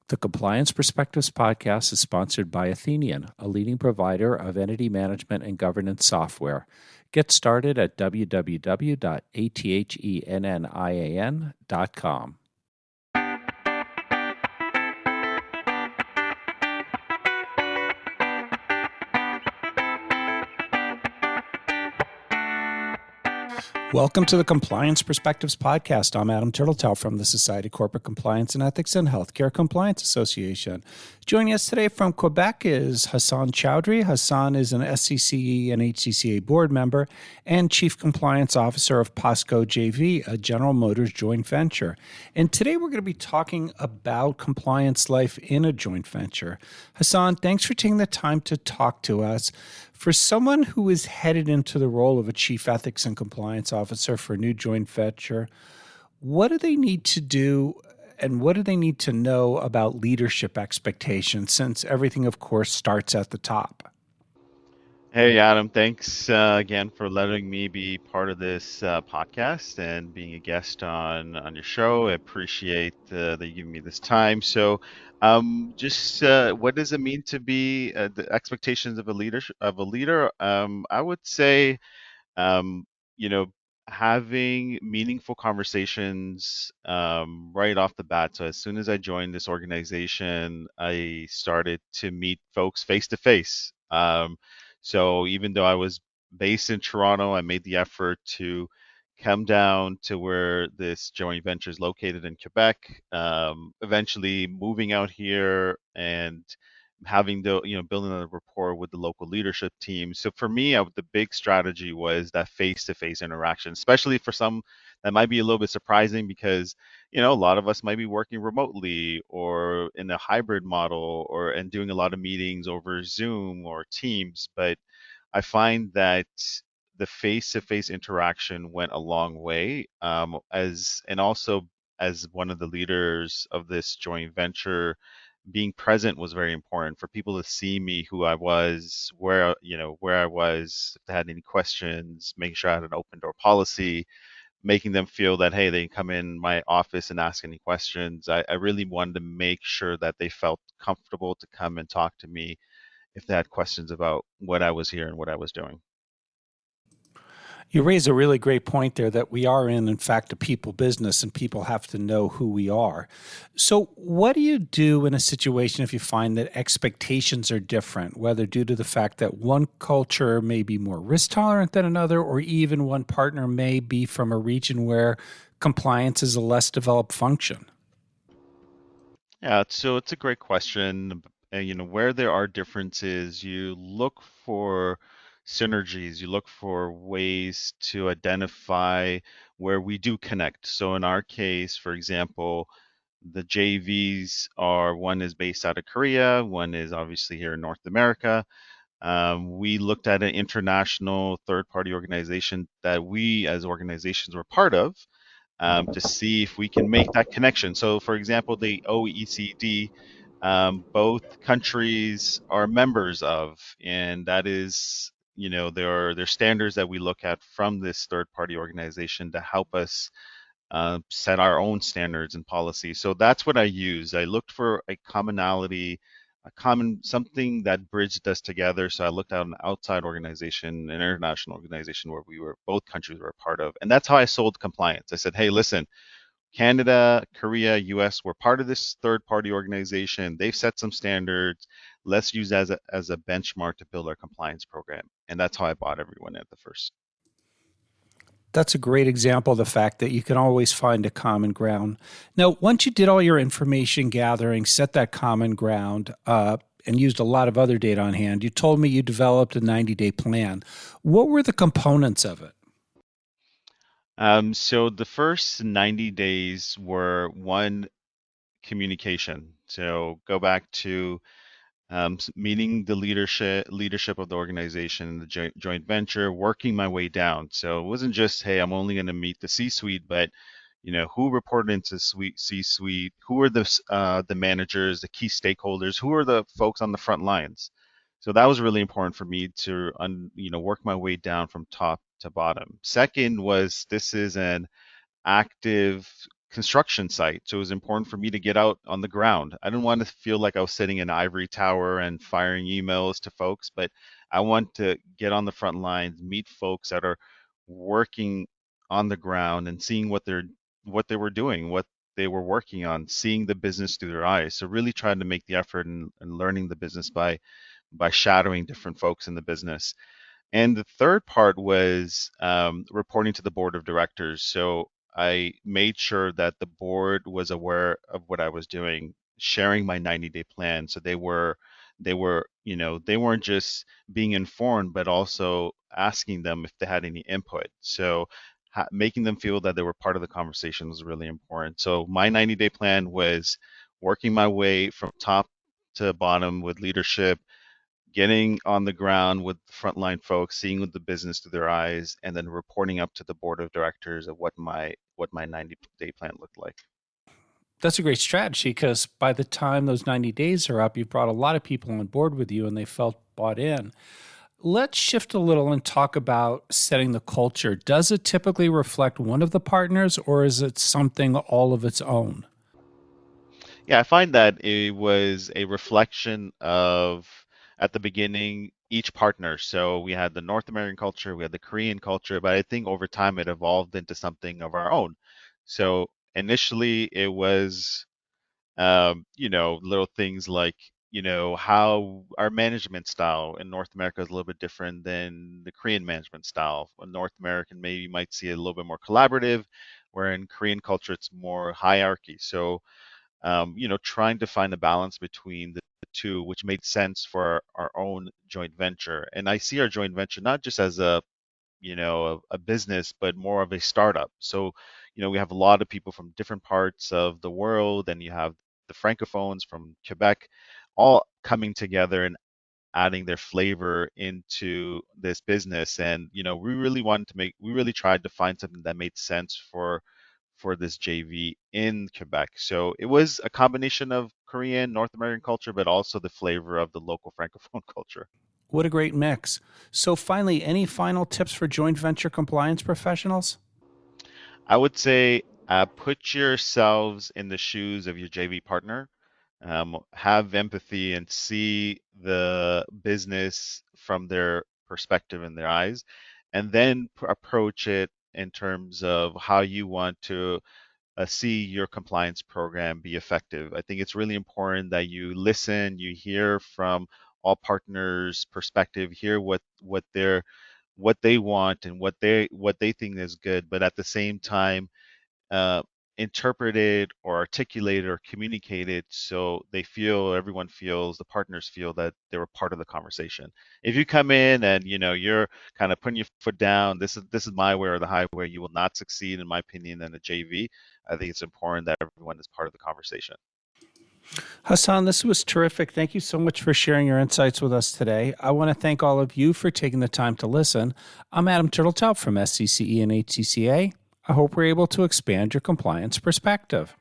The Compliance Perspectives podcast is sponsored by Athenian, a leading provider of entity management and governance software. Get started at www.athenian.com. Welcome to the Compliance Perspectives podcast. I'm Adam Turtletell from the Society of Corporate Compliance and Ethics and Healthcare Compliance Association. Joining us today from Quebec is Hassan Chaudry. Hassan is an SCCE and HCCA board member and Chief Compliance Officer of POSCO JV, a General Motors joint venture. And today we're going to be talking about compliance life in a joint venture. Hassan, thanks for taking the time to talk to us. For someone who is headed into the role of a Chief Ethics and Compliance Officer for a new joint venture, what do they need to do and what do they need to know about leadership expectations, since everything, of course, starts at the top? Hey, Adam, thanks again for letting me be part of this podcast and being a guest on your show. I appreciate that you giving me this time. What does it mean to be the expectations of a leader? I would say, um, you know, having meaningful conversations right off the bat. So as soon as I joined this organization, I started to meet folks face to face. So even though I was based in Toronto, I made the effort to come down to where this joint venture is located in Quebec. Eventually moving out here and having building a rapport with the local leadership team. So for me, the big strategy was that face-to-face interaction, especially for some that might be a little bit surprising because a lot of us might be working remotely or in a hybrid model or and doing a lot of meetings over Zoom or Teams. But I find that the face-to-face interaction went a long way. As one of the leaders of this joint venture, being present was very important for people to see me, who I was, where I was, if they had any questions, making sure I had an open door policy, making them feel that, hey, they can come in my office and ask any questions. I really wanted to make sure that they felt comfortable to come and talk to me if they had questions about what I was here and what I was doing. You raise a really great point there that we are in fact, a people business and people have to know who we are. So, what do you do in a situation if you find that expectations are different, whether due to the fact that one culture may be more risk tolerant than another, or even one partner may be from a region where compliance is a less developed function? Yeah, so it's a great question. Where there are differences, you look for synergies, you look for ways to identify where we do connect. So in our case, for example, the JVs are, one is based out of Korea, one is obviously here in North America. We looked at an international third-party organization that we as organizations were part of, to see if we can make that connection. So, for example, the OECD, both countries are members of, and that is, there are standards that we look at from this third-party organization to help us set our own standards and policies. So that's what I use. I looked for a commonality, a common something that bridged us together. So I looked at an outside organization, an international organization where both countries were a part of, and that's how I sold compliance. I said, hey, listen, Canada, Korea, US, we're part of this third-party organization. They've set some standards. Let's use as a benchmark to build our compliance program. And that's how I bought everyone at the first. That's a great example of the fact that you can always find a common ground. Now, once you did all your information gathering, set that common ground, and used a lot of other data on hand, you told me you developed a 90-day plan. What were the components of it? So the first 90 days were one, communication. So go back to meeting the leadership of the organization, the joint venture, working my way down. So it wasn't just, hey, I'm only going to meet the C-suite, but who reported into C-suite, who are the managers, the key stakeholders, who are the folks on the front lines. So that was really important for me to work my way down from top to bottom. Second was, this is an active construction site. So it was important for me to get out on the ground. I didn't want to feel like I was sitting in an ivory tower and firing emails to folks, but I want to get on the front lines, meet folks that are working on the ground and seeing what they were doing, what they were working on, seeing the business through their eyes. So really trying to make the effort and learning the business by shadowing different folks in the business. And the third part was reporting to the board of directors. So I made sure that the board was aware of what I was doing, sharing my 90-day plan. So they weren't just being informed, but also asking them if they had any input. So making them feel that they were part of the conversation was really important. So my 90-day plan was working my way from top to bottom with leadership, getting on the ground with frontline folks, seeing the business through their eyes, and then reporting up to the board of directors of what my 90-day plan looked like. That's a great strategy because by the time those 90 days are up, you've brought a lot of people on board with you and they felt bought in. Let's shift a little and talk about setting the culture. Does it typically reflect one of the partners or is it something all of its own? Yeah, I find that it was a reflection of, at the beginning, each partner. So we had the North American culture, we had the Korean culture, but I think over time it evolved into something of our own. So initially it was, little things like, how our management style in North America is a little bit different than the Korean management style. A North American maybe you might see it a little bit more collaborative, where in Korean culture it's more hierarchy. So trying to find a balance between the two, which made sense for our own joint venture. And I see our joint venture not just as a business, but more of a startup. So, we have a lot of people from different parts of the world, and you have the francophones from Quebec, all coming together and adding their flavor into this business. And we really tried to find something that made sense for this JV in Quebec. So it was a combination of Korean, North American culture, but also the flavor of the local francophone culture. What a great mix. So, finally, any final tips for joint venture compliance professionals? I would say put yourselves in the shoes of your JV partner. Have empathy and see the business from their perspective and their eyes, and then approach it in terms of how you want to see your compliance program be effective. I think it's really important that you listen, you hear from all partners' perspective, hear what they want and what they think is good, but at the same time, uh, interpret it or articulate it or communicate it so everyone feels, the partners feel that they were part of the conversation. If you come in and you're kind of putting your foot down, this is my way or the highway, you will not succeed, in my opinion, in a JV. I think it's important that everyone is part of the conversation. Hassan, this was terrific. Thank you so much for sharing your insights with us today. I want to thank all of you for taking the time to listen. I'm Adam Turtletop from SCCE and HCCA. I hope we're able to expand your compliance perspective.